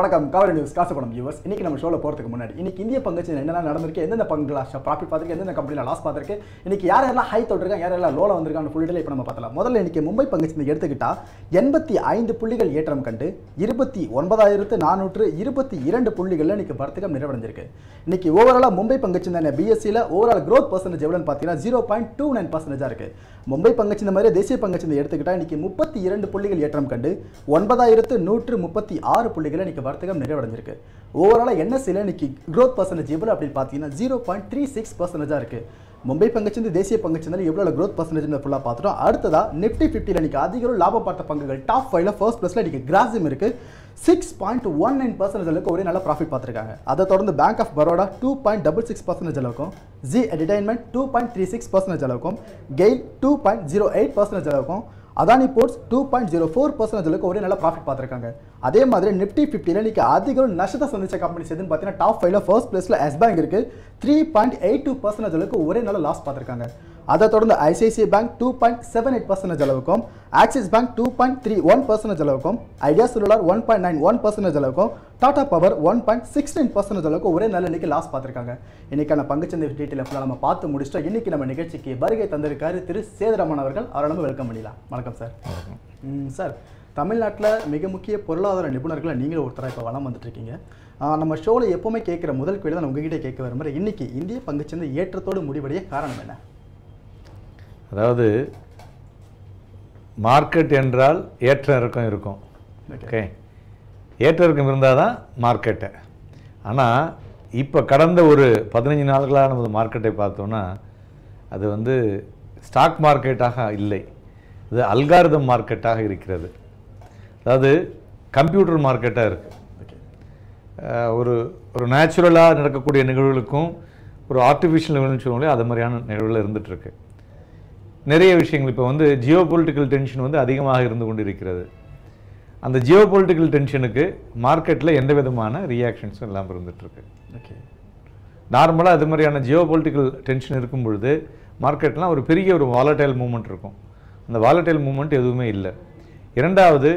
வணக்கம் Kaveri news காசுபணம் viewers. இன்னைக்கு நம்ம ஷோல போறதுக்கு முன்னாடி இன்னைக்கு இந்திய பங்குச்சந்தை என்னென்ன நடந்திருக்கு, எந்தெந்த பங்குல ப்ராஃபிட் பார்த்திருக்கு, எந்தெந்த கம்பெனில லாஸ் பார்த்திருக்கு, இன்னைக்கு யாரெல்லாம் ஹை தொட்டிருக்காங்க, யாரெல்லாம் லோல வந்திருக்காங்க, ஃபுல் டீடைல் இப்போ நம்ம பார்த்தலாம். முதல்ல இன்னைக்கு மும்பை பங்குச்சந்தை எடுத்துக்கிட்டா 85 புள்ளிகள் ஏற்றம் கண்டு 29,422 புள்ளிகள்ல இன்னைக்கு வர்த்தகம் நிறைவடைஞ்சிருக்கு. இன்னைக்கு ஓவராலா மும்பை பங்குச்சந்தை பிஎஸ்சில ஓவரால் growth percentage எவ்வளவுன்னு பார்த்தீங்கன்னா 0.29% இருக்கு. மும்பை பங்குச்சந்தை மாதிரி தேசிய பங்குச்சந்தை எடுத்துக்கிட்டா இன்னைக்கு 32 புள்ளிகள் ஏற்றம் கண்டு 9,136 புள்ளிகளை இன்னைக்கு வர்த்தகம் நிறைவடைஞ்சிருக்கு. ஓவராலா என்எஸ்சில இன்னைக்கு growth percentage எவ்வளவு அப்படின்னு பார்த்தீங்கன்னா 0.36% இருக்கு. மும்பை பங்குச்சந்தை தேசிய பங்குச்சந்தை எவ்வளவு growth percentage ஃபுல்லா பார்த்துட்டோம். அடுத்ததா நிஃப்டி 50ல இன்னைக்கு அதிக லாபம் பார்த்த பங்குகள் டாப் 5ல ஃபர்ஸ்ட் பிளேஸ்ல இன்னைக்கு கிராசிம் இருக்கு. 6.19% அளவுக்கு ஒரே நல்ல ப்ராஃபிட் பார்த்துருக்காங்க. அதை தொடர்ந்து பேங்க் ஆஃப் பரோடா 2.66% அளவுக்கும், ஜி என்டர்டைன்மெண்ட் 2.36% அளவுக்கும், கெயில் 2.08% அளவுக்கும், அதானி போர்ட்ஸ் 2.04% அளவுக்கு ஒரே நல்ல ப்ராஃபிட் பார்த்துருக்காங்க. அதே மாதிரி நிஃப்டி 50ல இன்னைக்கு அதிக நஷ்டத்தை சந்திச்ச கம்பெனிஸ் எதுன்னு பார்த்தீங்கன்னா டாப் 5ல ஃபர்ஸ்ட் பிளேஸ்ல எஸ் பேங்க் இருக்கு. 3.82% அளவுக்கு ஒரே நல்ல லாஸ் பார்த்துருக்காங்க. அதை தொடர்ந்து ஐசிஐசிஐ பேங்க் 2.78% அளவுக்கும், ஆக்சிஸ் பேங்க் 2.31% அளவுக்கும், ஐடியா செல்லுலார் 1.91% அளவுக்கும், டாடா பவர் 1.69% அளவுக்கு ஒரே நல்ல இன்னைக்கு லாஸ் பார்த்துருக்காங்க. இன்னைக்கான பங்குச்சந்தை டீட்டெயில் ஃபுல்லாக நம்ம பார்த்து முடிச்சுட்டோம். இன்னைக்கு நம்ம நிகழ்ச்சிக்கு வருகை தந்திருக்காரு திரு சேதுராமன் அவர்கள். அவரை நம்ம வெல்கம் பண்ணிடலாம். வணக்கம் சார். சார், தமிழ்நாட்டில் மிக முக்கிய பொருளாதார நிபுணர்களை நீங்களும் ஒருத்தராக இப்போ வளம் வந்துட்டு இருக்கீங்க. நம்ம ஷோவில் எப்போவுமே கேட்குற முதல் கேள்வி தான் உங்ககிட்ட கேட்க வர மாதிரி, இன்னைக்கு இந்திய பங்குச்சந்தை ஏற்றத்தோடு முடிவடைய காரணம் என்ன? அதாவது மார்க்கெட் என்றால் ஏற்ற இறக்கம் இருக்கும். ஓகே, ஏற்ற இறக்கம் இருந்தால் தான் மார்க்கெட்டு. ஆனால் இப்போ கடந்த ஒரு 15 நாட்களாக நமது மார்க்கெட்டை பார்த்தோன்னா அது வந்து ஸ்டாக் மார்க்கெட்டாக இல்லை, அது அல்காரிதம் மார்க்கெட்டாக இருக்கிறது. அதாவது கம்ப்யூட்டர் மார்க்கெட்டாக இருக்குது. ஒரு ஒரு நேச்சுரலாக நடக்கக்கூடிய நிகழ்வுகளுக்கும் ஒரு ஆர்டிஃபிஷியல் நிகழ்வுன்னு சொல்லுவோம், அது மாதிரியான நிகழ்வுகள் இருந்துகிட்ருக்கு. நிறைய விஷயங்கள் இப்போ வந்து ஜியோ பொலிட்டிக்கல் டென்ஷன் வந்து அதிகமாக இருந்து கொண்டு இருக்கிறது. அந்த ஜியோ பொலிட்டிக்கல் டென்ஷனுக்கு மார்க்கெட்டில் எந்த விதமான ரியாக்ஷன்ஸும் இல்லாமல் இருந்துகிட்ருக்கு. ஓகே, நார்மலாக அது மாதிரியான ஜியோ பொலிட்டிக்கல் டென்ஷன் இருக்கும் பொழுது மார்க்கெட்லாம் ஒரு பெரிய ஒரு வாலட்டைல் மூவ்மெண்ட் இருக்கும். அந்த வாலட்டைல் மூவ்மெண்ட் எதுவுமே இல்லை. இரண்டாவது,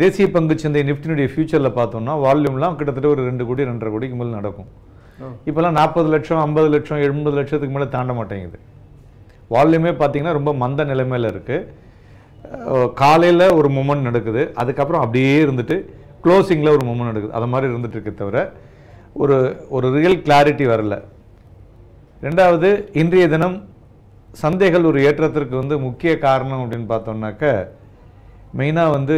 தேசிய பங்குச்சந்தை நிஃப்டினுடைய ஃபியூச்சரில் பார்த்தோம்னா வால்யூம்லாம் கிட்டத்தட்ட ஒரு 2 கோடி 2.5 கோடிக்கு மேலே நடக்கும். இப்போல்லாம் 40 லட்சம் 50 லட்சம் 80 லட்சத்துக்கு மேலே தாண்ட மாட்டேங்குது. வால்யூமே பார்த்தீங்கன்னா ரொம்ப மந்த நிலைமையில் இருக்குது. காலையில் ஒரு மூமெண்ட் நடக்குது, அதுக்கப்புறம் அப்படியே இருந்துட்டு க்ளோசிங்கில் ஒரு மூமெண்ட் நடக்குது. அது மாதிரி இருந்துட்டு இருக்க தவிர ஒரு ரியல் கிளாரிட்டி வரல. ரெண்டாவது, இன்றைய தினம் சந்தைகள் ஒரு ஏற்றத்திற்கு வந்து முக்கிய காரணம் அப்படின்னு பார்த்தோம்னாக்க மெயினாக வந்து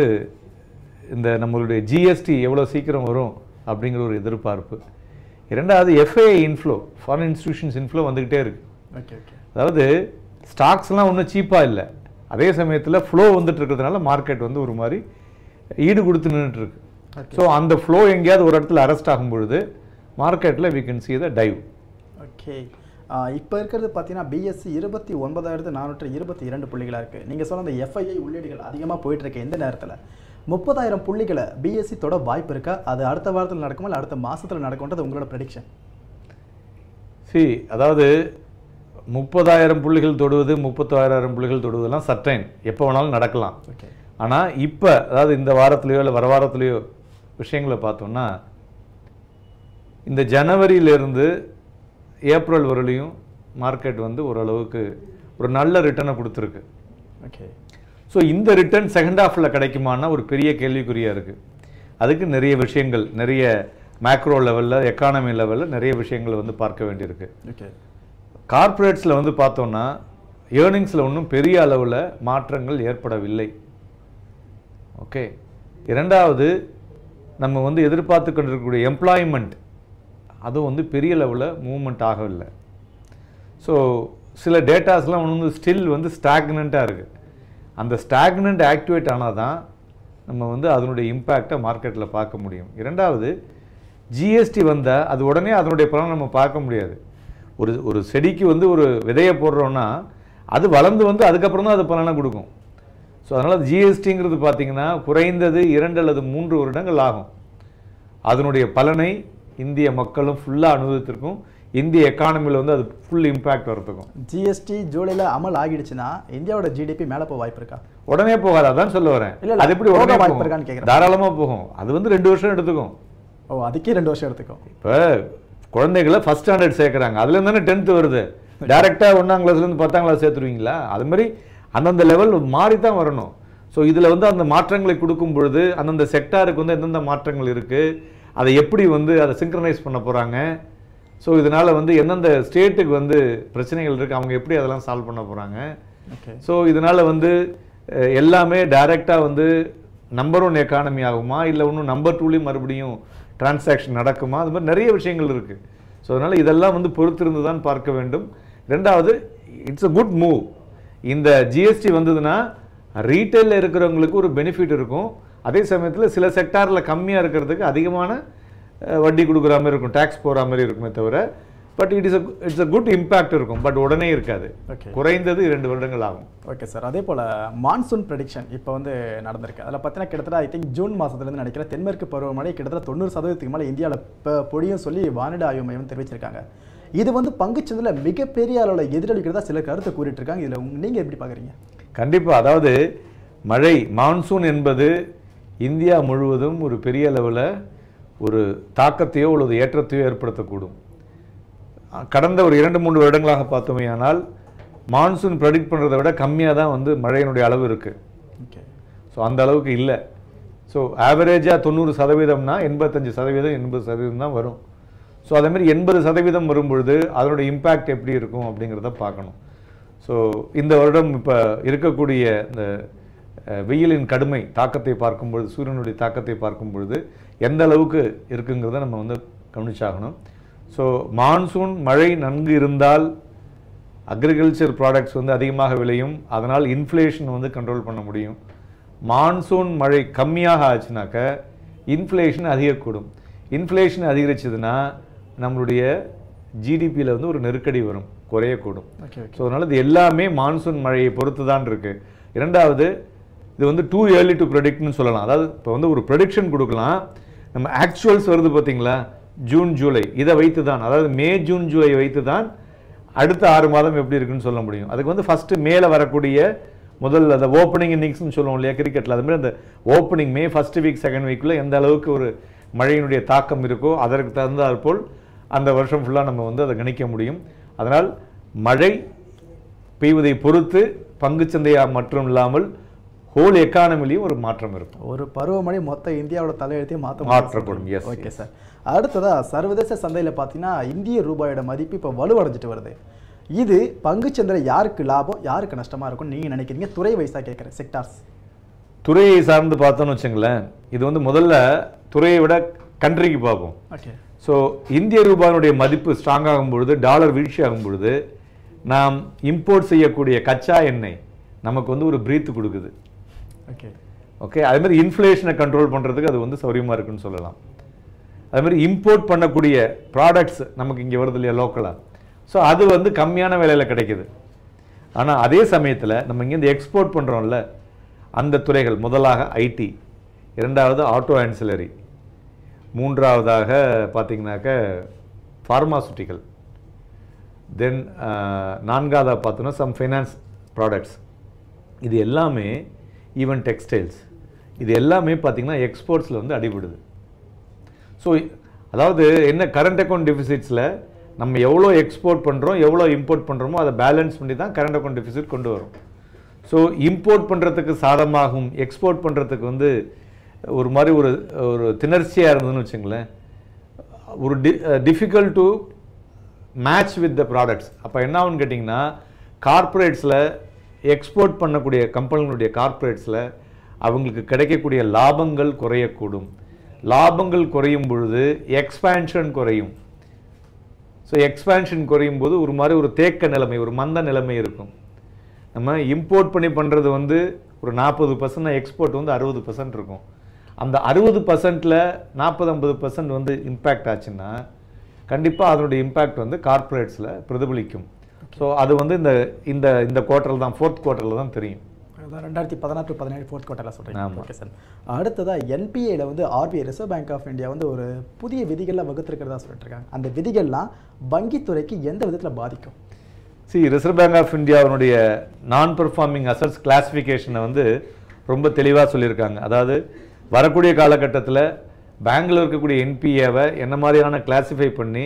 இந்த நம்மளுடைய ஜிஎஸ்டி எவ்வளோ சீக்கிரம் வரும் அப்படிங்கிற ஒரு எதிர்பார்ப்பு. இரண்டாவது, FII inflow, foreign institutions inflow வந்துக்கிட்டே இருக்குது. ஓகே ஓகே, அதாவது ஸ்டாக்ஸ்லாம் ஒன்றும் சீப்பாக இல்லை, அதே சமயத்தில் ஃப்ளோ வந்துட்டு இருக்கிறதுனால மார்க்கெட் வந்து ஒரு மாதிரி ஈடு கொடுத்து நின்றுட்டுருக்கு. ஸோ அந்த ஃப்ளோ எங்கேயாவது ஒரு இடத்துல அரெஸ்ட் ஆகும் பொழுது மார்க்கெட்டில் we can see the dive. Okay, இப்போ இருக்கிறது பார்த்தீங்கன்னா பிஎஸ்சி 29,422 புள்ளிகளாக இருக்குது. நீங்கள் சொன்ன அந்த எஃப்ஐஐ உள்ளீடுகள் அதிகமாக போயிட்டுருக்கு. எந்த நேரத்தில் 30,000 புள்ளிகளை பிஎஸ்சி தொட வாய்ப்பு இருக்கா? அது அடுத்த வாரத்தில் நடக்குமா இல்லை அடுத்த மாதத்தில் நடக்கும்ன்றது உங்களோட ப்ரெடிக்ஷன்? அதாவது 30,000 புள்ளிகள் தொடுவது 36,000 புள்ளிகள் தொடுவதெல்லாம் சர்டைன், எப்போ வேணாலும் நடக்கலாம். ஓகே, ஆனால் இப்போ அதாவது இந்த வாரத்துலேயோ இல்லை வர வாரத்துலேயோ விஷயங்களை பார்த்தோம்னா இந்த ஜனவரியிலேருந்து ஏப்ரல் வரலையும் மார்க்கெட் வந்து ஓரளவுக்கு ஒரு நல்ல ரிட்டர்னை கொடுத்துருக்கு. ஓகே, ஸோ இந்த ரிட்டர்ன் செகண்ட் ஹாஃபில் கிடைக்குமானா ஒரு பெரிய கேள்விக்குறியாக இருக்குது. அதுக்கு நிறைய விஷயங்கள், நிறைய மேக்ரோ லெவலில் எக்கானமி லெவலில் நிறைய விஷயங்கள் வந்து பார்க்க வேண்டியிருக்கு. ஓகே, கார்ப்பரேட்ஸில் வந்து பார்த்தோன்னா ஏர்னிங்ஸில் ஒன்றும் பெரிய அளவில் மாற்றங்கள் ஏற்படவில்லை. ஓகே, இரண்டாவது, நம்ம வந்து எதிர்பார்த்து கொண்டிருக்கக்கூடிய எம்ப்ளாய்மெண்ட் அதுவும் வந்து பெரிய லெவலில் மூவ்மெண்ட் ஆகவில்லை. ஸோ சில டேட்டாஸ்லாம் ஒன்று வந்து ஸ்டில் வந்து ஸ்டாக்னண்ட்டாக இருக்குது. அந்த ஸ்டாக்னண்ட் ஆக்டிவேட் ஆனால் தான் நம்ம வந்து அதனுடைய இம்பேக்டை மார்க்கெட்டில் பார்க்க முடியும். இரண்டாவது, ஜிஎஸ்டி வந்தால் அது உடனே அதனுடைய பலனை நம்ம பார்க்க முடியாது. ஒரு செடிக்கு வந்து ஒரு விதையை போடுறோன்னா அது வளர்ந்து வந்து அதுக்கப்புறம் தான் அது பலனை கொடுக்கும். ஸோ அதனால் ஜிஎஸ்டிங்கிறது பார்த்திங்கன்னா குறைந்தது 2 அல்லது 3 வருடங்கள் ஆகும். அதனுடைய பலனை இந்திய மக்களும் ஃபுல்லாக அனுபவத்திற்கும் இந்திய எக்கானமியில் வந்து அது ஃபுல் இம்பேக்ட் வரதுக்கும். ஜிஎஸ்டி ஜூலைல அமல் ஆகிடுச்சுன்னா இந்தியாவோட ஜிடிபி மேலே போக வாய்ப்பு இருக்கா? உடனே போகாது, அதான் சொல்ல வரேன். அது எப்படி உடனே வாய்ப்பு இருக்கான்னு கேட்குறேன். தாராளமாக போகும். அது வந்து 2 வருஷம் எடுத்துக்கும். ஓ, அதுக்கே 2 வருஷம் எடுத்துக்கும். இப்போ குழந்தைகளை ஃபர்ஸ்ட் ஸ்டாண்டர்ட் சேர்க்குறாங்க, அதுலேருந்து தானே 10th வருது. டேரெக்டாக 1ஆம் கிளாஸ்லேருந்து 10ஆம் கிளாஸ் சேர்த்துருவீங்களா? அது மாதிரி அந்தந்த லெவல் மாறி தான் வரணும். ஸோ இதில் வந்து அந்த மாற்றங்களை கொடுக்கும் பொழுது அந்தந்த செக்டாருக்கு வந்து எந்தெந்த மாற்றங்கள் இருக்குது, அதை எப்படி வந்து அதை சிங்க்ரனைஸ் பண்ண போகிறாங்க, ஸோ இதனால் வந்து எந்தெந்த ஸ்டேட்டுக்கு வந்து பிரச்சனைகள் இருக்குது, அவங்க எப்படி அதெல்லாம் சால்வ் பண்ண போகிறாங்க. ஸோ இதனால் வந்து எல்லாமே டைரெக்டாக வந்து நம்பர் 1 எக்கானமி ஆகுமா, இல்லை இன்னும் நம்பர் 2லேயும் மறுபடியும் டிரான்சாக்ஷன் நடக்குமா, அது மாதிரி நிறைய விஷயங்கள் இருக்குது. ஸோ அதனால் இதெல்லாம் வந்து பொறுத்திருந்து தான் பார்க்க வேண்டும். ரெண்டாவது, இட்ஸ் அ குட் மூவ். இந்த ஜிஎஸ்டி வந்ததுன்னா ரீட்டைலில் இருக்கிறவங்களுக்கு ஒரு பெனிஃபிட் இருக்கும். அதே சமயத்தில் சில செக்டாரில் கம்மியாக இருக்கிறதுக்கு அதிகமான வட்டி கொடுக்குற மாதிரி இருக்கும், டேக்ஸ் போகிற மாதிரி இருக்குமே தவிர, but it's a good impact இருக்கும். பட் உடனே இருக்காது, குறைந்தது 2 வருடங்கள் ஆகும். Okay sir. அதே போல் மான்சூன் ப்ரெடிக்ஷன் இப்போ வந்து நடந்திருக்கு. அதில் பார்த்தீங்கன்னா கிட்டத்தட்ட ஐ திங்க் ஜூன் மாதத்துலேருந்து நினைக்கிறேன் தென்மேற்கு பருவமழை கிட்டத்தட்ட 90% மேலே இந்தியாவில் இப்போ பொழியும் சொல்லி வானிலை ஆய்வு மையம் தெரிவிச்சிருக்காங்க. இது வந்து பங்குச்சந்தையில் மிகப்பெரிய அளவில் எதிரொலிக்கிறதா சில கருத்தை கூறிட்டு இருக்காங்க. இதில் நீங்கள் எப்படி பார்க்குறீங்க? கண்டிப்பாக, அதாவது மழை மான்சூன் என்பது இந்தியா முழுவதும் ஒரு பெரிய அளவில் ஒரு தாக்கத்தையோ அல்லது ஏற்றத்தையோ ஏற்படுத்தக்கூடும். கடந்த ஒரு 2-3 வருடங்களாக பார்த்தோமே ஆனால் மான்சூன் ப்ரெடிக்ட் பண்ணுறதை விட கம்மியாக தான் வந்து மழையினுடைய அளவு இருக்குது. ஸோ அந்த அளவுக்கு இல்லை. ஸோ ஆவரேஜாக 90%னா 85%, 80% தான் வரும். ஸோ அதேமாதிரி 80% வரும்பொழுது அதனுடைய இம்பேக்ட் எப்படி இருக்கும் அப்படிங்கிறத பார்க்கணும். ஸோ இந்த வருடம் இப்போ இருக்கக்கூடிய இந்த வெயிலின் கடுமை தாக்கத்தை பார்க்கும்பொழுது, சூரியனுடைய தாக்கத்தை பார்க்கும் பொழுது எந்த அளவுக்கு இருக்குங்கிறத நம்ம வந்து கவனிச்சாகணும். ஸோ மான்சூன் மழை நன்கு இருந்தால் அக்ரிகல்ச்சர் ப்ராடக்ட்ஸ் வந்து அதிகமாக விளையும், அதனால் இன்ஃப்ளேஷன் வந்து கண்ட்ரோல் பண்ண முடியும். மான்சூன் மழை கம்மியாக ஆச்சுனாக்க இன்ஃப்ளேஷன் அதிகக்கூடும். இன்ஃப்ளேஷன் அதிகரிச்சதுன்னா நம்மளுடைய ஜிடிபியில் வந்து ஒரு நெருக்கடி வரும், குறையக்கூடும். ஸோ அதனால் இது எல்லாமே மான்சூன் மழையை பொறுத்து தான் இருக்குது. இரண்டாவது, இது வந்து டூ ஏர்லி டு ப்ரெடிக்ட்னு சொல்லலாம். அதாவது இப்போ வந்து ஒரு ப்ரெடிக்ஷன் கொடுக்கலாம், நம்ம ஆக்சுவல்ஸ் வருது பார்த்தீங்களா, ஜூன் ஜூலை இதை வைத்து தான், அதாவது மே ஜூன் ஜூலை வைத்து தான் அடுத்த 6 மாதம் எப்படி இருக்குன்னு சொல்ல முடியும். அதுக்கு வந்து ஃபஸ்ட்டு மேலே வரக்கூடிய முதல் அந்த ஓப்பனிங் இன்னிங்ஸ்னு சொல்லுவோம் இல்லையா கிரிக்கெட்டில், அதுமாதிரி அந்த opening May first week second வீக்கில் எந்த அளவுக்கு ஒரு மழையினுடைய தாக்கம் இருக்கோ அதற்கு தகுந்தாற் போல் அந்த வருஷம் ஃபுல்லாக நம்ம வந்து அதை கணிக்க முடியும். அதனால் மழை பெய்வதை பொறுத்து பங்குச்சந்தையாக மட்டும் இல்லாமல் ஹோல் எக்கானமிலையும் ஒரு மாற்றம் இருக்கும். ஒரு பருவமழை மொத்த இந்தியாவோட தலையெழுத்தையும் மாற்றப்படும். Okay sir. அடுத்ததாக சர்வதேச சந்தையில் பார்த்தீங்கன்னா இந்திய ரூபாயோட மதிப்பு இப்போ வலுவடைஞ்சிட்டு வருது. இது பங்குச்சந்தையில் யாருக்கு லாபம் யாருக்கு நஷ்டமாக இருக்கும்னு நீங்கள் நினைக்கிறீங்க? துறை வைஸாக கேட்குறேன், செக்டார்ஸ். துறையை சார்ந்து பார்த்தோன்னு வச்சுங்களேன், இது வந்து முதல்ல துறையை விட கண்ட்ரிக்கு பார்ப்போம். ஓகே. ஸோ இந்திய ரூபாயினுடைய மதிப்பு ஸ்ட்ராங் ஆகும் பொழுது, டாலர் வீழ்ச்சி ஆகும் பொழுது நாம் இம்போர்ட் செய்யக்கூடிய கச்சா எண்ணெய் நமக்கு வந்து ஒரு பிரீத்து கொடுக்குது. Okay okay. அதேமாதிரி இன்ஃப்ளேஷனை கண்ட்ரோல் பண்ணுறதுக்கு அது வந்து சௌரியமாக இருக்குன்னு சொல்லலாம். அதுமாதிரி இம்போர்ட் பண்ணக்கூடிய ப்ராடக்ட்ஸ் நமக்கு இங்கே வருது இல்லையா லோக்கலாக, ஸோ அது வந்து கம்மியான விலையில் கிடைக்குது. ஆனால் அதே சமயத்தில் நம்ம இங்கேருந்து எக்ஸ்போர்ட் பண்ணுறோம்ல, அந்த துறைகள் முதலாக ஐடி, இரண்டாவது ஆட்டோ ஆன்சிலரி, மூன்றாவதாக பார்த்தீங்கன்னாக்க ஃபார்மாசூட்டிக்கல், தென் நான்காவதாக பார்த்தோன்னா சம் ஃபைனான்ஸ் ப்ராடக்ட்ஸ், இது எல்லாமே ஈவன் டெக்ஸ்டைல்ஸ், இது எல்லாமே பார்த்திங்கன்னா எக்ஸ்போர்ட்ஸில் வந்து அடிபடுது. ஸோ அதாவது என்ன, கரண்ட் அக்கௌண்ட் டெஃபிசிட்ஸில் நம்ம எவ்வளோ எக்ஸ்போர்ட் பண்ணுறோம் எவ்வளோ இம்போர்ட் பண்ணுறோமோ அதை பேலன்ஸ் பண்ணி தான் கரண்ட் அக்கௌண்ட் டெஃபிசிட் கொண்டு வரும். ஸோ இம்போர்ட் பண்ணுறதுக்கு சாதமாகும், எக்ஸ்போர்ட் பண்ணுறதுக்கு வந்து ஒரு மாதிரி ஒரு திணர்ச்சியாக இருந்ததுன்னு வச்சுங்களேன், ஒரு difficult to match with the products. அப்போ என்ன ஆகுன்னு கேட்டிங்கன்னா, கார்ப்பரேட்ஸில் எக்ஸ்போர்ட் பண்ணக்கூடிய கம்பெனிகளுடைய கார்ப்பரேட்ஸில் அவங்களுக்கு கிடைக்கக்கூடிய லாபங்கள் குறையக்கூடும். லாபங்கள் குறையும் பொழுது எக்ஸ்பேன்ஷன் குறையும். ஸோ எக்ஸ்பேன்ஷன் குறையும் போது ஒரு மாதிரி ஒரு தேக்க நிலைமை, ஒரு மந்த நிலைமை இருக்கும். நம்ம இம்போர்ட் பண்ணி பண்ணுறது வந்து ஒரு 40%, எக்ஸ்போர்ட் வந்து 60% இருக்கும். அந்த 60%ல் 40-50% வந்து இம்பேக்ட் ஆச்சுன்னா கண்டிப்பாக அதனுடைய இம்பேக்ட் வந்து கார்ப்பரேட்ஸில் பிரதிபலிக்கும். ஸோ அது வந்து இந்த இந்த இந்த குவார்ட்டரில் தான், 4th குவார்ட்டரில் தான் தெரியும். அதான் 2016 to 17 ஃபோர்த் குவார்ட்டரில் சொல்கிறீங்க. ஆமா. Okay sir. அடுத்ததாக என்பிஏல வந்து RBI Reserve Bank of India வந்து ஒரு புதிய விதிகள்லாம் வகுத்திருக்கிறதா சொல்லிட்டு இருக்காங்க. அந்த விதிகள்லாம் வங்கித்துறைக்கு எந்த விதத்தில் பாதிக்கும்? ரிசர்வ் பேங்க் ஆஃப் இந்தியாவுடைய நான் பெர்ஃபார்மிங் அசட்ஸ் கிளாசிஃபிகேஷனை வந்து ரொம்ப தெளிவாக சொல்லியிருக்காங்க. அதாவது வரக்கூடிய காலகட்டத்தில் பேங்க்ல இருக்கக்கூடிய என்பிஏவை என்ன மாதிரியான கிளாசிஃபை பண்ணி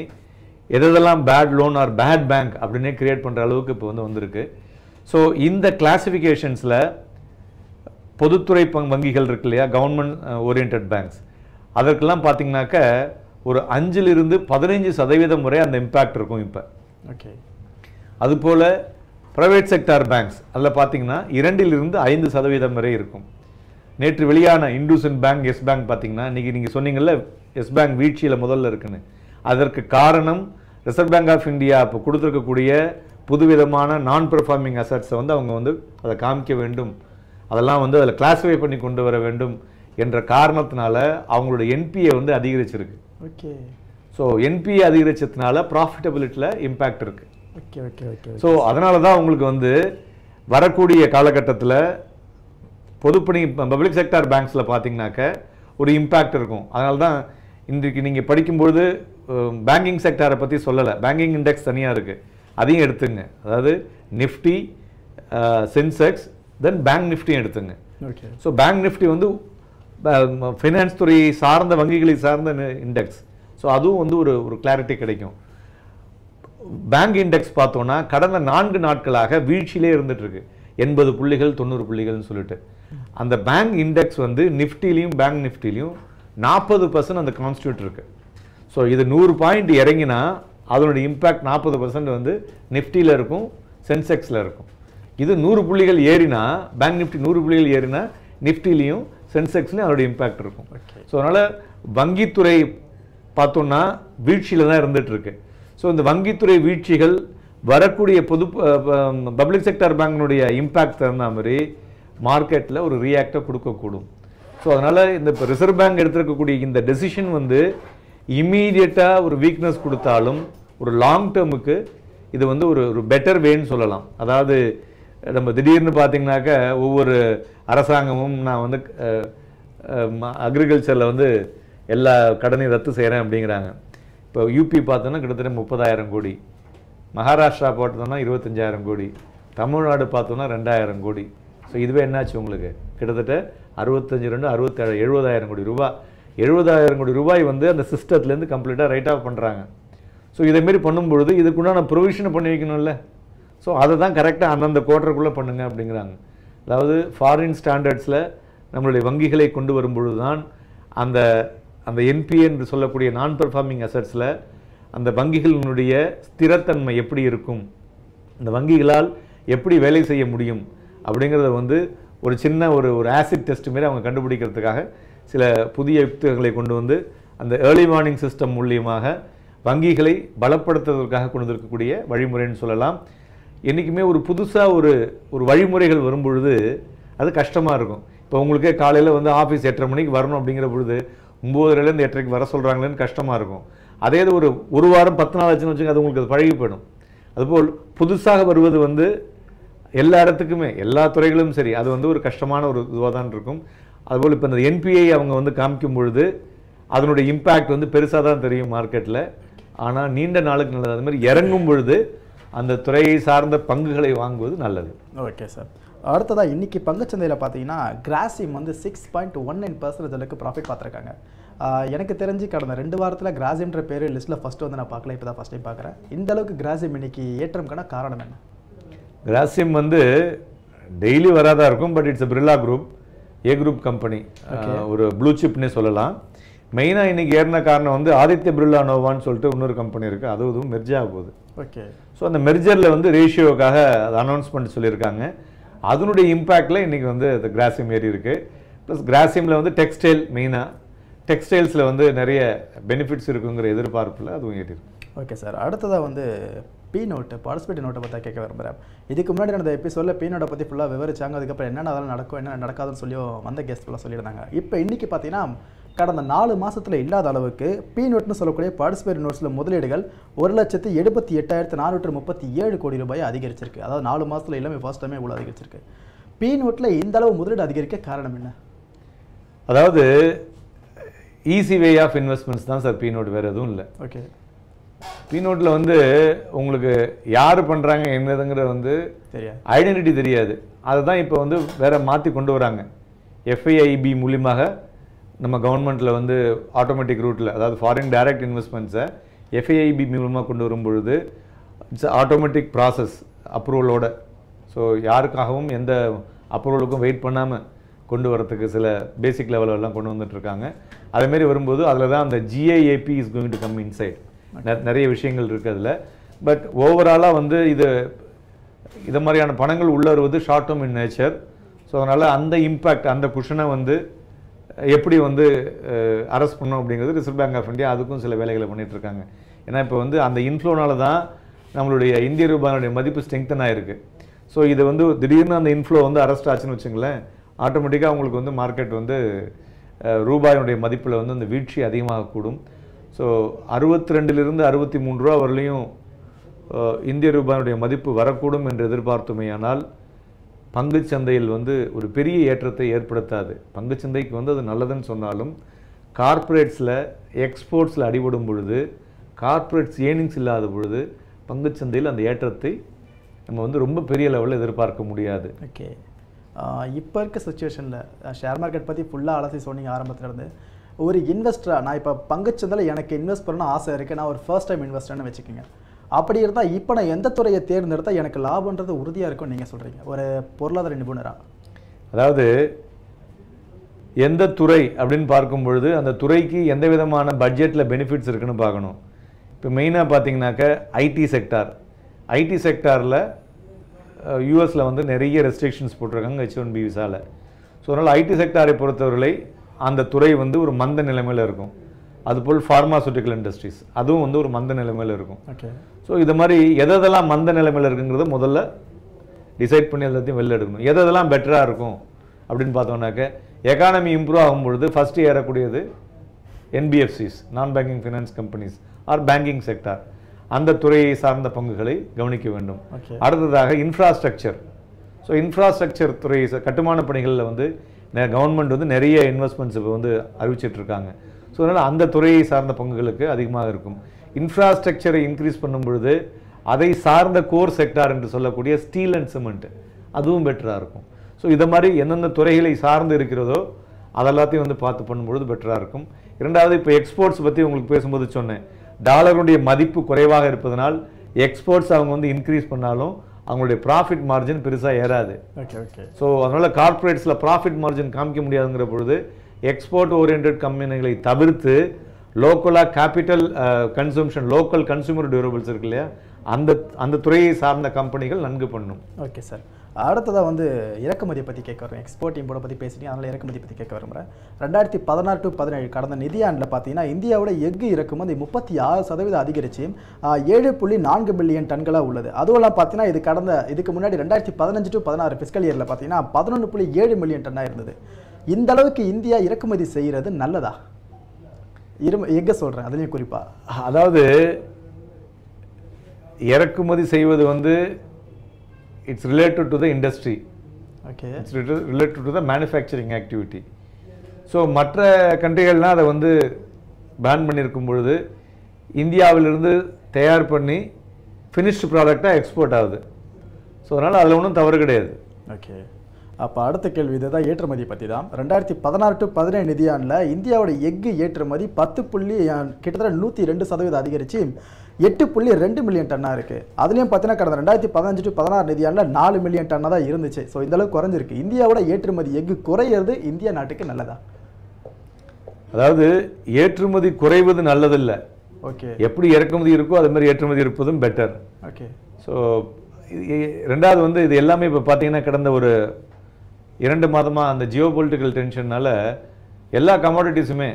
எதெல்லாம் bad loan or bad bank அப்படின்னே கிரியேட் பண்ணுற அளவுக்கு இப்போ வந்திருக்கு. ஸோ இந்த கிளாசிஃபிகேஷன்ஸில் பொதுத்துறை வங்கிகள் இருக்கு இல்லையா, கவர்மெண்ட் ஓரியன்ட் பேங்க்ஸ், அதற்கெல்லாம் பார்த்தீங்கன்னாக்க ஒரு 5% வரை அந்த இம்பேக்ட் இருக்கும் இப்போ. ஓகே. அதுபோல் ப்ரைவேட் செக்டார் பேங்க்ஸ் அதில் பார்த்தீங்கன்னா 2-5% வரை இருக்கும். நேற்று வெளியான இண்டூசன் பேங்க், எஸ் பேங்க் பார்த்தீங்கன்னா இன்றைக்கி நீங்கள் சொன்னீங்கல்ல எஸ் பேங்க் வீழ்ச்சியில் முதல்ல இருக்குன்னு, அதற்கு காரணம் ரிசர்வ் பேங்க் ஆஃப் இந்தியா இப்போ கொடுத்துருக்கக்கூடிய புதுவிதமான நான் பெர்ஃபார்மிங் அசட்ஸை வந்து அவங்க வந்து அதை காமிக்க வேண்டும், அதெல்லாம் வந்து அதில் கிளாஸிஃபை பண்ணி கொண்டு வர வேண்டும் என்ற காரணத்தினால அவங்களோட என்பிஏ வந்து அதிகரிச்சிருக்கு. ஓகே. ஸோ என்பிஏ அதிகரிச்சதுனால ப்ராஃபிட்டபிலிட்டியில் இம்பேக்ட் இருக்குது. Okay okay okay. ஸோ அதனால தான் உங்களுக்கு வந்து வரக்கூடிய காலகட்டத்தில் பொதுப்பணி பப்ளிக் செக்டார் பேங்க்ஸில் பார்த்தீங்கன்னாக்க ஒரு இம்பேக்ட் இருக்கும். அதனால தான் இன்றைக்கு நீங்கள் படிக்கும்பொழுது பேங்கிங் செக்டாரை பற்றி சொல்லலை, பேங்கிங் இண்டெக்ஸ் தனியாக இருக்குது, அதையும் எடுத்துங்க. அதாவது நிஃப்டி, சென்செக்ஸ், தென் பேங்க் நிஃப்டியும் எடுத்துங்க. ஓகே. ஸோ பேங்க் நிஃப்டி வந்து ஃபைனான்ஸ் துறை சார்ந்த வங்கிகளை சார்ந்த இண்டெக்ஸ். ஸோ அதுவும் வந்து ஒரு கிளாரிட்டி கிடைக்கும். பேங்க் இண்டெக்ஸ் பார்த்தோன்னா கடந்த 4 நாட்களாக வீழ்ச்சியிலே இருந்துட்டு இருக்கு, 80 புள்ளிகள் 90 புள்ளிகள்னு சொல்லிட்டு. அந்த பேங்க் இண்டெக்ஸ் வந்து நிஃப்டிலையும் பேங்க் நிஃப்டிலையும் 40% அந்த கான்ஸ்டியூட் இருக்கு. ஸோ இது 100 பாயிண்ட் இறங்கினா அதனுடைய இம்பேக்ட் 40% வந்து நிஃப்டியில் இருக்கும், சென்செக்ஸில் இருக்கும். இது 100 புள்ளிகள் ஏறினா, பேங்க் நிஃப்டி 100 புள்ளிகள் ஏறினா நிஃப்டிலையும் சென்செக்ஸ்லையும் அதோட இம்பேக்ட் இருக்கும். ஸோ அதனால் வங்கித்துறை பார்த்தோன்னா வீழ்ச்சியில் தான் இருந்துட்டு இருக்கு. ஸோ இந்த வங்கித்துறை வீழ்ச்சிகள் வரக்கூடிய பொது பப்ளிக் செக்டார் பேங்கினுடைய இம்பேக்ட் தகுந்த மாதிரி மார்க்கெட்டில் ஒரு ரியாக்டை கொடுக்கக்கூடும். ஸோ அதனால் இந்த இப்போ ரிசர்வ் பேங்க் எடுத்திருக்கக்கூடிய இந்த டெசிஷன் வந்து இம்மீடியட்டாக ஒரு வீக்னஸ் கொடுத்தாலும் ஒரு லாங் டேர்முக்கு இது வந்து ஒரு பெட்டர் வேன்னு சொல்லலாம். அதாவது நம்ம திடீர்னு பார்த்தீங்கன்னாக்க ஒவ்வொரு அரசாங்கமும் நான் வந்து அக்ரிகல்ச்சரில் வந்து எல்லா கடனையும் ரத்து செய்கிறேன் அப்படிங்கிறாங்க. இப்போ யூபி பார்த்தோன்னா கிட்டத்தட்ட 30,000 கோடி, மகாராஷ்டிரா பார்த்தோன்னா 25,000 கோடி, தமிழ்நாடு பார்த்தோன்னா 2,000 கோடி. ஸோ இதுவே என்னாச்சு உங்களுக்கு கிட்டத்தட்ட 70,000 கோடி ரூபாய். 70,000 கோடி ரூபாய் வந்து அந்த சிஸ்டத்துலேருந்து கம்ப்ளீட்டாக ரைட் ஆஃப் பண்ணுறாங்க. ஸோ இதேமாரி பண்ணும்பொழுது இதுக்குண்டான ப்ரொவிஷனை பண்ணி வைக்கணும்ல. ஸோ அதை தான் கரெக்டாக அந்தந்த குவார்ட்டருக்குள்ளே பண்ணுங்க அப்படிங்கிறாங்க. அதாவது ஃபாரின் ஸ்டாண்டர்ட்ஸில் நம்மளுடைய வங்கிகளை கொண்டு வரும்பொழுது தான் அந்த அந்த என்பிஏ என்று சொல்லக்கூடிய நான் பெர்ஃபார்மிங் அசட்ஸில் அந்த வங்கிகளினுடைய ஸ்திரத்தன்மை எப்படி இருக்கும், இந்த வங்கிகளால் எப்படி வேலை செய்ய முடியும் அப்படிங்கிறத வந்து ஒரு சின்ன ஒரு ஆசிட் டெஸ்ட் மாரி அவங்க கண்டுபிடிக்கிறதுக்காக சில புதிய யுக்திகளை கொண்டு வந்து அந்த ஏர்லி வார்னிங் சிஸ்டம் மூலியமாக வங்கிகளை பலப்படுத்துவதற்காக கொண்டு இருக்கக்கூடிய வழிமுறைன்னு சொல்லலாம். என்றைக்குமே ஒரு புதுசாக ஒரு வழிமுறைகள் வரும்பொழுது அது கஷ்டமாக இருக்கும். இப்போ உங்களுக்கே காலையில் வந்து ஆஃபீஸ் 8:30 மணிக்கு வரணும் அப்படிங்கிற பொழுது 9:30லேருந்து 8:30க்கு வர சொல்கிறாங்களேன்னு கஷ்டமாக இருக்கும். அதே இது ஒரு வாரம் 10 நாள் ஆச்சுன்னு வச்சுங்க, அது உங்களுக்கு அது பழகி போயிடும். அதுபோல் புதுசாக வருவது வந்து எல்லா இடத்துக்குமே எல்லா துறைகளும் சரி அது வந்து ஒரு கஷ்டமான ஒரு இதுவாக தான் இருக்கும். அதுபோல் இப்போ இந்த என்பிஐ அவங்க வந்து காமிக்கும் பொழுது அதனுடைய இம்பேக்ட் வந்து பெருசாக தான் தெரியும் மார்க்கெட்டில். ஆனால் நீண்ட நாளுக்கு நல்லது. அது மாதிரி இறங்கும் பொழுது அந்த துறையை சார்ந்த பங்குகளை வாங்குவது நல்லது. Okay sir. அடுத்ததாக இன்றைக்கி பங்குச்சந்தையில் பார்த்தீங்கன்னா கிராசிம் வந்து 6.19% அளவுக்கு ப்ராஃபிட் பார்த்துருக்காங்க. எனக்கு தெரிஞ்சு கடந்த 2 வாரத்தில் கிராசிம்ன்ற பேர் லிஸ்ட்டில் ஃபஸ்ட்டு வந்து நான் பார்க்கல, இப்போ தான் ஃபஸ்ட் டைம் பார்க்குறேன். இந்த அளவுக்கு கிராசிம் இன்னைக்கு ஏற்றம்க்கான காரணம் என்ன? கிராசிம் வந்து டெய்லி வராதா இருக்கும், but it's Birla group, A group company, ஒரு ப்ளூ சிப்னே சொல்லலாம். மெயினாக இன்றைக்கி ஏறின காரணம் வந்து ஆதித்ய பிர்லா நோவான்னு சொல்லிட்டு இன்னொரு கம்பெனி இருக்குது, அதுவும் மெர்ஜ் ஆக போகுது. ஓகே. ஸோ அந்த மெர்ஜரில் வந்து ரேஷியோக்காக அது அனௌன்ஸ்மெண்ட் சொல்லியிருக்காங்க. அதனுடைய இம்பேக்டில் இன்றைக்கி வந்து அது கிராசிம் ஏறி இருக்குது. ப்ளஸ் கிராசிமில் வந்து டெக்ஸ்டைல், மெயினாக டெக்ஸ்டைல்ஸில் வந்து நிறைய பெனிஃபிட்ஸ் இருக்குங்கிற எதிர்பார்ப்பில் அதுவும் ஏறி இருக்கு. Okay sir. அடுத்ததாக வந்து பி நோட்டு, பார்ட்டிசிபேட் நோட்டை பற்றி கேட்க விரும்புகிறேன். இதுக்கு முன்னாடி நடந்த எபிசோடில் பி நோட்டை பற்றி ஃபுல்லாக விவரிச்சாங்க. அதுக்கப்புறம் என்னென்ன அதெல்லாம் நடக்கும் என்ன நடக்காதுன்னு சொல்லி வந்த கெஸ்ட் ஃபுல்லாக சொல்லியிருந்தாங்க. இப்போ இன்றைக்கி பார்த்தீங்கன்னா கடந்த 4 மாதத்தில் இல்லாத அளவுக்கு பி நோட்னு சொல்லக்கூடிய பார்ட்டிசிபேட் நோட்ஸில் முதலீடுகள் 1,78,437 கோடி ரூபாயை அதிகரிச்சிருக்கு. அதாவது 4 மாதத்தில் எல்லாமே ஃபர்ஸ்ட் டைமே இவ்வளோ அதிகரிச்சிருக்கு. பி நோட்டில் இந்த அளவு முதலீடு அதிகரிக்க காரணம் என்ன? அதாவது ஈஸி வே ஆஃப் இன்வெஸ்ட்மெண்ட்ஸ் தான் சார் பி நோட், வேறு எதுவும் இல்லை. ஓகே. பி நோட்டில் வந்து உங்களுக்கு யார் பண்ணுறாங்க என்னதுங்கிற வந்து தெரியாது, ஐடென்டிட்டி தெரியாது. அதுதான் இப்போ வந்து வேற மாற்றி கொண்டு வராங்க. எஃப்ஐஐபி மூலியமாக நம்ம கவர்மெண்ட்டில் வந்து ஆட்டோமேட்டிக் ரூட்டில், அதாவது ஃபாரின் டைரக்ட் இன்வெஸ்ட்மெண்ட்ஸை எஃப்ஐஐபி மூலமாக கொண்டு வரும்பொழுது இட்ஸ் ஆட்டோமேட்டிக் ப்ராசஸ் அப்ரூவலோட. ஸோ யாருக்காகவும் எந்த அப்ரூவலுக்கும் வெயிட் பண்ணாமல் கொண்டு வரத்துக்கு சில பேசிக் லெவலெல்லாம் கொண்டு வந்துட்டுருக்காங்க. அதேமாரி வரும்போது அதில் தான் அந்த ஜிஐஏபி is going to come inside. நிறைய விஷயங்கள் இருக்குது அதில். பட் ஓவராலாக வந்து இது மாதிரியான பணங்கள் உள்ள வருவது short term in nature. So அதனால் அந்த இம்பேக்ட், அந்த குஷனை வந்து எப்படி வந்து அரெஸ்ட் பண்ணோம் அப்படிங்கிறது ரிசர்வ் பேங்க் ஆஃப் இந்தியா அதுக்கும் சில வேலைகளை பண்ணிகிட்ருக்காங்க. ஏன்னா இப்போ வந்து அந்த இன்ஃப்ளோனால தான் நம்மளுடைய இந்திய ரூபாயினுடைய மதிப்பு ஸ்ட்ரெங்தன் ஆகிருக்கு. ஸோ இது வந்து திடீர்னு அந்த இன்ஃப்ளோ வந்து அரெஸ்ட் ஆச்சுன்னு வச்சுங்களேன், ஆட்டோமேட்டிக்காக உங்களுக்கு வந்து மார்க்கெட் வந்து ரூபாயினுடைய மதிப்பில் வந்து அந்த வீழ்ச்சி அதிகமாகக்கூடும். ஸோ 62லிருந்து 63 ரூபா வரலையும் இந்திய ரூபாயினுடைய மதிப்பு வரக்கூடும் என்று எதிர்பார்த்துமையானால் பங்குச்சந்தையில் வந்து ஒரு பெரிய ஏற்றத்தை ஏற்படுத்தாது. பங்குச்சந்தைக்கு வந்து அது நல்லதுன்னு சொன்னாலும் கார்ப்பரேட்ஸில் எக்ஸ்போர்ட்ஸில் அடிபடும் பொழுது, கார்ப்பரேட்ஸ் ஏர்னிங்ஸ் இல்லாத பொழுது பங்குச்சந்தையில் அந்த ஏற்றத்தை நம்ம வந்து ரொம்ப பெரிய லெவலில் எதிர்பார்க்க முடியாது. ஓகே. இப்போ இருக்க சுச்சுவேஷனில் ஷேர் மார்க்கெட் பற்றி ஃபுல்லாக அலசி சொன்னீங்க ஆரம்பத்தில் இருந்து. ஒரு இன்வெஸ்டராக நான் இப்போ பங்குச்சந்தையில் எனக்கு இன்வெஸ்ட் பண்ணணும் ஆசை இருக்குது, நான் ஒரு ஃபர்ஸ்ட் டைம் இன்வெஸ்டர்னு வச்சுக்கோங்க. அப்படி இருந்தால் இப்போ நான் எந்த துறையை தேர்ந்தெடுத்தால் எனக்கு லாபன்றது உறுதியாக இருக்கும்னு நீங்கள் சொல்கிறீங்க ஒரு பொருளாதார நிபுணராக? அதாவது எந்த துறை அப்படின்னு பார்க்கும் பொழுது அந்த துறைக்கு எந்த விதமான பட்ஜெட்டில் பெனிஃபிட்ஸ் இருக்குன்னு பார்க்கணும். இப்போ மெயினாக பார்த்தீங்கன்னாக்க ஐடி செக்டார். ஐடி செக்டாரில் யூஎஸில் வந்து நிறைய ரெஸ்ட்ரிக்ஷன்ஸ் போட்டிருக்காங்க H1B விசாவில். ஸோ அதனால் ஐடி செக்டாரை பொறுத்தவரை அந்த துறை வந்து ஒரு மந்த நிலைமையில் இருக்கும். அதுபோல் ஃபார்மாசூட்டிக்கல் இண்டஸ்ட்ரீஸ் அதுவும் வந்து ஒரு மந்த நிலைமையில் இருக்கும். ஓகே. ஸோ இது மாதிரி எதெல்லாம் மந்த நிலைமையில் இருக்குங்கிறத முதல்ல டிசைட் பண்ணி எல்லாத்தையும் வெளில எடுக்கணும். எதெல்லாம் பெட்டராக இருக்கும் அப்படின்னு பார்த்தோம்னாக்க எக்கானமி இம்ப்ரூவ் ஆகும்பொழுது ஃபஸ்ட்டு ஏறக்கூடியது NBFCs, நான் banking finance companies are banking sector, அந்த துறையை சார்ந்த பங்குகளை கவனிக்க வேண்டும். அடுத்ததாக இன்ஃப்ராஸ்ட்ரக்சர். ஸோ இன்ஃப்ராஸ்ட்ரக்சர் துறை கட்டுமான பணிகளில் வந்து கவர்மெண்ட் வந்து நிறைய இன்வெஸ்ட்மெண்ட்ஸ் இப்போ வந்து அறிவிச்சிட்ருக்காங்க. ஸோ அதனால் அந்த துறையை சார்ந்த பங்குகளுக்கு அதிகமாக இருக்கும். இன்ஃப்ராஸ்ட்ரக்சரை இன்க்ரீஸ் பண்ணும் பொழுது அதை சார்ந்த கோர் செக்டார் என்று சொல்லக்கூடிய ஸ்டீல் அண்ட் சிமெண்ட் அதுவும் பெட்டராக இருக்கும். ஸோ இதை மாதிரி எந்தெந்த துறைகளை சார்ந்து இருக்கிறதோ அதெல்லாத்தையும் வந்து பார்த்து பண்ணும்பொழுது பெட்டராக இருக்கும். இரண்டாவது, இப்போ எக்ஸ்போர்ட்ஸ் பற்றி உங்களுக்கு பேசும்போது சொன்னேன், டாலருடைய மதிப்பு குறைவாக இருப்பதனால் எக்ஸ்போர்ட்ஸ் அவங்க வந்து இன்க்ரீஸ் பண்ணாலும் அவங்களுடைய ப்ராஃபிட் மார்ஜின் பெருசாக ஏறாது. ஸோ அதனால் கார்ப்பரேட்ஸில் ப்ராஃபிட் மார்ஜின் காமிக்க முடியாதுங்கிற பொழுது எக்ஸ்போர்ட் ஓரியன்ட் கம்பெனிகளை தவிர்த்து லோக்கலாக capital consumption, local consumer durables இருக்கு இல்லையா, அந்த துறையை சார்ந்த கம்பெனிகள் நன்கு பண்ணும். Okay sir. அடுத்ததாக வந்து இறக்குமதியை பற்றி கேட்க வரும். எக்ஸ்போர்ட் இம்போர்ட்டை பற்றி பேசிட்டீங்க, அதனால் இறக்குமதி பற்றி கேட்க விரும்புகிறேன். 2016 to 17 கடந்த நிதியாண்டில் பார்த்தீங்கன்னா இந்தியாவோட எஃகு இறக்குமதி 36% அதிகரித்து 7.4 மில்லியன் டன்களாக உள்ளது. அதுவெல்லாம் பார்த்தீங்கன்னா இதுக்கு முன்னாடி 2015 to 16 ஃபிஸ்கல் இயரில் பார்த்தீங்கன்னா 11.7 மில்லியன் டன்னாக இருந்தது. இந்த அளவுக்கு இந்தியா இறக்குமதி செய்கிறது நல்லதா? எங்கே சொல்கிறேன் அதுலேயும் குறிப்பாக. அதாவது இறக்குமதி செய்வது வந்து it's related to the industry. Okay. It's related to the manufacturing activity. So மற்ற கண்ட்ரிகள்லாம் அதை வந்து பேன் பண்ணியிருக்கும் பொழுது இந்தியாவிலிருந்து தயார் பண்ணி ஃபினிஷ்டு ப்ராடக்டாக எக்ஸ்போர்ட் ஆகுது. ஸோ அதனால் அதில் ஒன்றும் தவறு கிடையாது. ஓகே. அப்போ அடுத்த கேள்வி இதுதான், ஏற்றுமதி பற்றி தான். 2016 to 17 நிதியாண்டில் இந்தியாவோட எஃகு ஏற்றுமதி கிட்டத்தட்ட 102% அதிகரித்து 8.2 மில்லியன் டன்னாக இருக்குது. அதுலேயும் பார்த்தீங்கன்னா கடந்த 2015 to 16 நிதியாண்டில் 4 மில்லியன் டன்னாக தான் இருந்துச்சு. ஸோ இந்தளவுக்கு குறைஞ்சிருக்கு. இந்தியாவோட ஏற்றுமதி எஃகு குறையிறது இந்தியா நாட்டுக்கு நல்லதா? அதாவது ஏற்றுமதி குறைவது நல்லதில்லை. ஓகே. எப்படி இறக்குமதி இருக்கோ அது மாதிரி ஏற்றுமதி இருப்பதும் பெட்டர். ஓகே. ஸோ ரெண்டாவது வந்து இது எல்லாமே இப்போ பார்த்தீங்கன்னா கடந்த ஒரு 2 மாதமாக அந்த ஜியோ பொலிட்டிக்கல் டென்ஷனால் எல்லா கமாடிட்டிஸுமே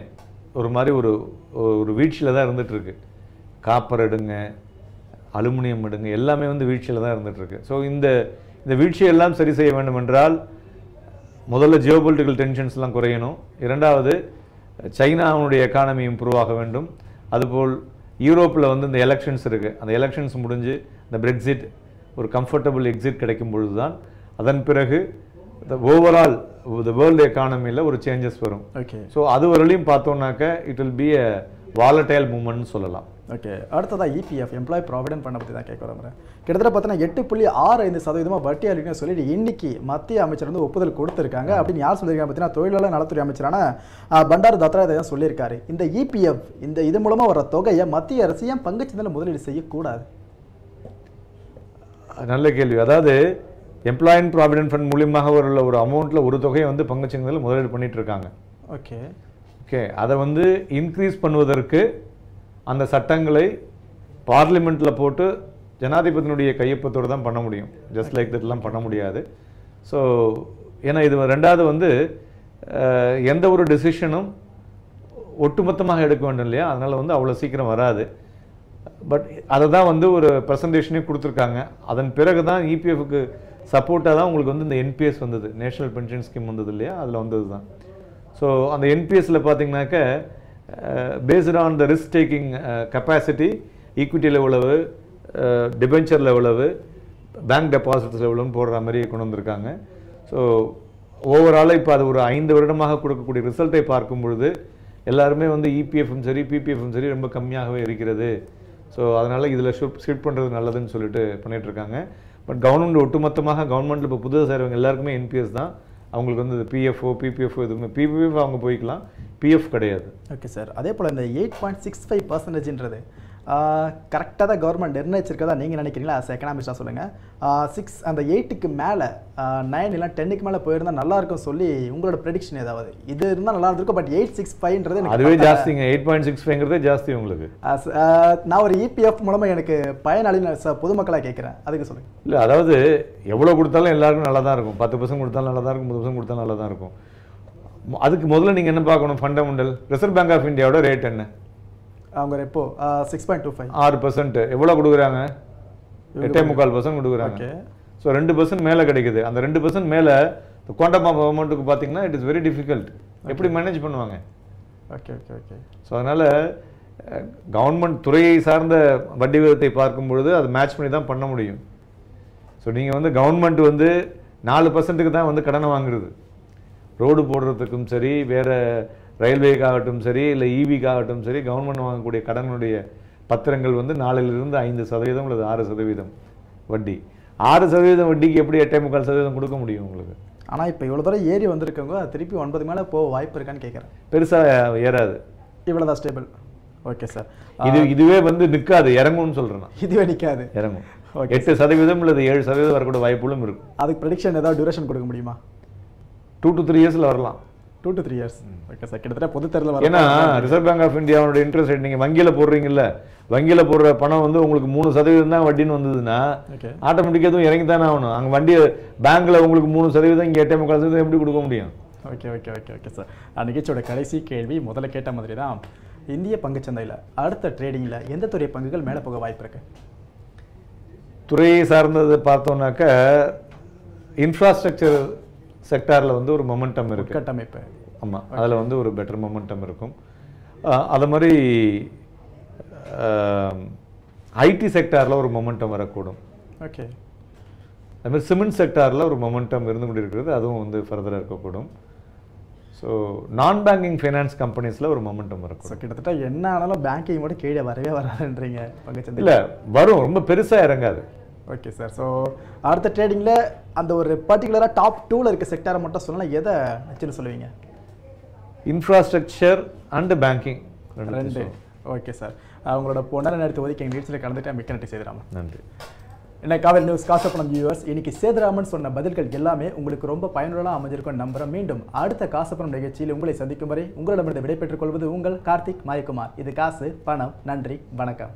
ஒரு மாதிரி ஒரு வீழ்ச்சியில் தான் இருந்துகிட்ருக்கு. காப்பர் எடுங்க, அலுமினியம் எடுங்க, எல்லாமே வந்து வீழ்ச்சியில் தான் இருந்துகிட்ருக்கு. ஸோ இந்த வீழ்ச்சியெல்லாம் சரி செய்ய வேண்டும் என்றால் முதல்ல ஜியோ பொலிட்டிக்கல் டென்ஷன்ஸ்லாம் குறையணும். இரண்டாவது, சைனாவுடைய எக்கானமி இம்ப்ரூவ் ஆக வேண்டும். அதுபோல் யூரோப்பில் வந்து இந்த எலெக்ஷன்ஸ் இருக்குது, அந்த எலெக்ஷன்ஸ் முடிஞ்சு இந்த பிரெக்சிட் ஒரு கம்ஃபர்டபுள் எக்ஸிட் கிடைக்கும் பொழுது தான் அதன் பிறகு ஓவரால் வேர்ல்டு எக்கானமியில் ஒரு சேஞ்சஸ் வரும். ஓகே. ஸோ அது வரலையும் பார்த்தோம்னாக்க it will be a volatile மூமெண்ட்னு சொல்லலாம். ஓகே. அடுத்ததாக இபிஎஃப் எம்ப்ளாய் ப்ராவிடென்ட் ஃபண்ட் பற்றி தான் கேட்க வரேன். கிட்டத்தட்ட பார்த்தீங்கன்னா 8.65% வட்டி அளிக்கணும்னு சொல்லிட்டு இன்னைக்கு மத்திய அமைச்சர் வந்து ஒப்புதல் கொடுத்துருக்காங்க. அப்படின்னு யார் சொல்லியிருக்காங்க பார்த்தீங்கன்னா தொழிலாளர் நலத்துறை அமைச்சரான பண்டாரு தத்ராயதை தான் சொல்லியிருக்காரு. இந்த இபிஎஃப் இது மூலமாக வர தொகையை மத்திய அரசு ஏன் பங்குச்சந்தையில் முதலீடு செய்யக்கூடாது? நல்ல கேள்வி. அதாவது எம்ப்ளாயின் ப்ராவிடென்ட் ஃபண்ட் மூலியமாக ஒரு அமௌண்ட்டில் ஒரு தொகையை வந்து பங்குச்சந்தையில் முதலீடு பண்ணிட்டு இருக்காங்க. ஓகே. ஓகே. அதை வந்து இன்க்ரீஸ் பண்ணுவதற்கு அந்த சட்டங்களை பார்லிமெண்ட்டில் போட்டு ஜனாதிபதியினுடைய கையொப்பத்தோடு தான் பண்ண முடியும். ஜஸ்ட் லைக் தட்லாம் பண்ண முடியாது. ஸோ ஏன்னா இது ரெண்டாவது வந்து எந்த ஒரு டெசிஷனும் ஒட்டுமொத்தமாக எடுக்க வேண்டும் இல்லையா, அதனால் வந்து அவ்வளோ சீக்கிரம் வராது. பட் அதை தான் வந்து ஒரு ப்ரெசன்டேஷனே கொடுத்துருக்காங்க. அதன் பிறகு தான் இபிஎஃப்க்கு சப்போர்ட்டாக தான் உங்களுக்கு வந்து இந்த என்பிஎஸ் வந்தது, நேஷனல் பென்ஷன் ஸ்கீம் வந்தது இல்லையா, அதில் வந்தது தான். ஸோ அந்த என்பிஎஸ்சில் பார்த்தீங்கன்னாக்க based on the risk taking capacity, ஈக்விட்டியில் எவ்வளவு, டிபென்ச்சரில் எவ்வளவு, பேங்க் டெபாசிட்ஸில் எவ்வளோன்னு போடுற மாதிரி கொண்டு வந்திருக்காங்க. ஸோ ஓவராலாக இப்போ அது ஒரு 5 வருடமாக கொடுக்கக்கூடிய ரிசல்ட்டை பார்க்கும் பொழுது எல்லாருமே வந்து இபிஎஃப்பும் சரி பிபிஎஃப்பும் சரி ரொம்ப கம்மியாகவே இருக்கிறது. ஸோ அதனால் இதில் ஷிஃப்ட் பண்ணுறது நல்லதுன்னு சொல்லிட்டு பண்ணிகிட்ருக்காங்க. பட் கவர்மெண்ட் ஒட்டுமொத்தமாக கவர்மெண்ட்டில் இப்போ புதுசாக சேர்வங்க எல்லாருக்குமே என்பிஎஸ் தான். அவங்களுக்கு வந்து பிஎஃப்ஓ பிபிஎஃப்ஓ எதுவுமே பிபிஎஃப் அவங்க போய்க்கலாம், பிஎஃப் கிடையாது. Okay sir. அதே போல் இந்த 8.65%ன்றது கரெக்டாக தான் கவர்மெண்ட் நிர்ணயிச்சிருக்கதா நீங்கள் நினைக்கிறீங்களா? ஆஸ் எக்கனாமிஸ்டாக சொல்லுங்கள். 6 அந்த 8க்கு மேலே 9 இல்லை 10க்கு மேலே போயிருந்தால் நல்லாயிருக்கும் சொல்லி உங்களோட ப்ரெடிக்ஷன் ஏதாவது? இது இருந்தால் நல்லா இருந்திருக்கும். பட் 8.65ன்றது அதுவே ஜாஸ்திங்க. 8.65ங்கிறதே ஜாஸ்தி உங்களுக்கு. நான் ஒரு இபிஎஃப் மூலமாக எனக்கு பயனாளின்னு பொதுமக்களாக கேட்குறேன், அதுக்கு சொல்லுங்கள். இல்லை, அதாவது எவ்வளோ கொடுத்தாலும் எல்லாருக்கும் நல்லா தான் இருக்கும். 10% கொடுத்தாலும் நல்லா தான் இருக்கும், 30% கொடுத்தாலும் நல்லா தான் இருக்கும். அதுக்கு முதல்ல நீங்கள் என்ன பார்க்கணும்? ஃபண்டமெண்டல். ரிசர்வ் பேங்க் ஆஃப் இந்தியாவோட ரேட் என்ன? அவங்க ரெப்போ 6.25 6%. எவ்வளோ கொடுக்குறாங்க? 8.25% கொடுக்குறாங்க. ஸோ 2% மேலே கிடைக்குது. அந்த 2% மேலே குவாண்டம் ஆஃப் அமௌண்ட்டுக்கு பார்த்தீங்கன்னா இட் இஸ் வெரி டிஃபிகல்ட். எப்படி மேனேஜ் பண்ணுவாங்க? Okay okay okay. ஸோ அதனால் கவர்மெண்ட் துறையை சார்ந்த வட்டி விகிதத்தை பார்க்கும் பொழுது அது மேட்ச் பண்ணி தான் பண்ண முடியும். ஸோ நீங்கள் வந்து கவர்மெண்ட் வந்து 4%க்கு தான் வந்து கடனை வாங்குறது. ரோடு போடுறதுக்கும் சரி, வேறு ரயில்வேக்காகட்டும் சரி, இல்லை ஈவிக்காகட்டும் சரி, கவர்மெண்ட் வாங்கக்கூடிய கடனுடைய பத்திரங்கள் வந்து 4லிருந்து 5% அல்லது 6% வட்டி. 6% வட்டிக்கு எப்படி 8.25% கொடுக்க முடியும் உங்களுக்கு? ஆனால் இப்போ இவ்வளோ தூரம் ஏறி வந்திருக்கவங்க திருப்பி 9 மேலே போக வாய்ப்பு இருக்கான்னு கேட்குறேன். பெருசாக ஏறாது, இவ்வளோதான் ஸ்டேபிள். Okay sir. இதுவே வந்து நிற்காது, இறங்கும்னு சொல்கிறேன். இதுவே நிற்காது, இறங்கும். 8% அல்லது 7% வரக்கூட வாய்ப்புகளும் இருக்கும். அதுக்கு ப்ரெடிக்ஷன் ஏதாவது டியூரேஷன் கொடுக்க முடியுமா? 2 to 3 இயர்ஸில் வரலாம். 2 to 3 இயர்ஸ். Okay sir. கிட்டத்தட்ட பொது தேர்தல் வரும். ஏன்னா ரிசர்வ் பேங்க் ஆஃப் இந்தியாவோட இன்ட்ரெஸ்ட் ரேட் நீங்கள் வங்கியில் போடுறீங்கல்ல, வங்கியில் போடுற பணம் வந்து உங்களுக்கு 3% தான் வட்டின்னு வந்ததுன்னா ஆட்டோமேட்டிக்காக எதுவும் இறங்கி தானே ஆகணும். அங்கே வண்டி பேங்க்கில் உங்களுக்கு 3%, இங்கே 8.25% எப்படி கொடுக்க முடியும்? Okay okay okay okay sir. நிகழ்ச்சியோட கடைசி கேள்வி முதல்ல கேட்ட மாதிரி தான். இந்திய பங்குச்சந்தையில் அடுத்த ட்ரேடிங்கில் எந்த துறை பங்குகள் மேலே போக வாய்ப்பு இருக்கு? துறையை சார்ந்தது பார்த்தோம்னாக்க இன்ஃப்ராஸ்ட்ரக்சர் செக்டாரில் வந்து ஒரு மொமெண்டம் இருக்குது, கட்டமைப்பு. ஆமாம், அதில் வந்து ஒரு பெட்டர் மொமெண்டம் இருக்கும். அது மாதிரி ஐடி செக்டாரில் ஒரு மொமெண்டம் வரக்கூடும். ஓகே. அதுமாதிரி சிமெண்ட் செக்டாரில் ஒரு மொமெண்டம் இருந்து கொண்டு இருக்கிறது, அதுவும் வந்து ஃபர்தராக இருக்கக்கூடும். ஸோ நான் பேங்கிங் ஃபைனான்ஸ் கம்பெனிஸில் ஒரு மொமெண்டம் இருக்கும். ஸோ கிட்டத்தட்ட என்ன ஆனாலும் பேங்கிங் மட்டும் கீழே வரவே வராதுன்றீங்க பங்குச்சந்தை? இல்லை, வரும், ரொம்ப பெருசாக இறங்காது. Okay sir. ஸோ அடுத்த ட்ரேடிங்கில் அந்த ஒரு பர்டிகுலராக டாப் 2ல் இருக்க செக்டாரை மட்டும் சொல்லலாம், எதை வச்சுன்னு சொல்லுவீங்க? இன்ஃப்ராஸ்ட்ரக்சர் அண்ட் பேங்கிங் ரெண்டு. Okay sir. உங்களோட பொண்ணை நேரத்தை ஒதுக்கி எங்கள் நிகழ்ச்சியில் கலந்துட்டு மிக்க நன்றி சேதுராமன். நன்றி. என்ன காவல் நியூஸ் காசப்பணம் வியூவர்ஸ், இன்னைக்கு சேதுராமன் சொன்ன பதில்கள் எல்லாமே உங்களுக்கு ரொம்ப பயனுள்ளதாக அமைஞ்சிருக்கும் நம்புறேன். மீண்டும் அடுத்த காசப்பணம் நிகழ்ச்சியில் உங்களை சந்திக்கும் வரை உங்களிடமிருந்து விடைபெற்றுக் கொள்வது உங்கள் கார்த்திக் மாயகுமார். இது காசு பணம். நன்றி, வணக்கம்.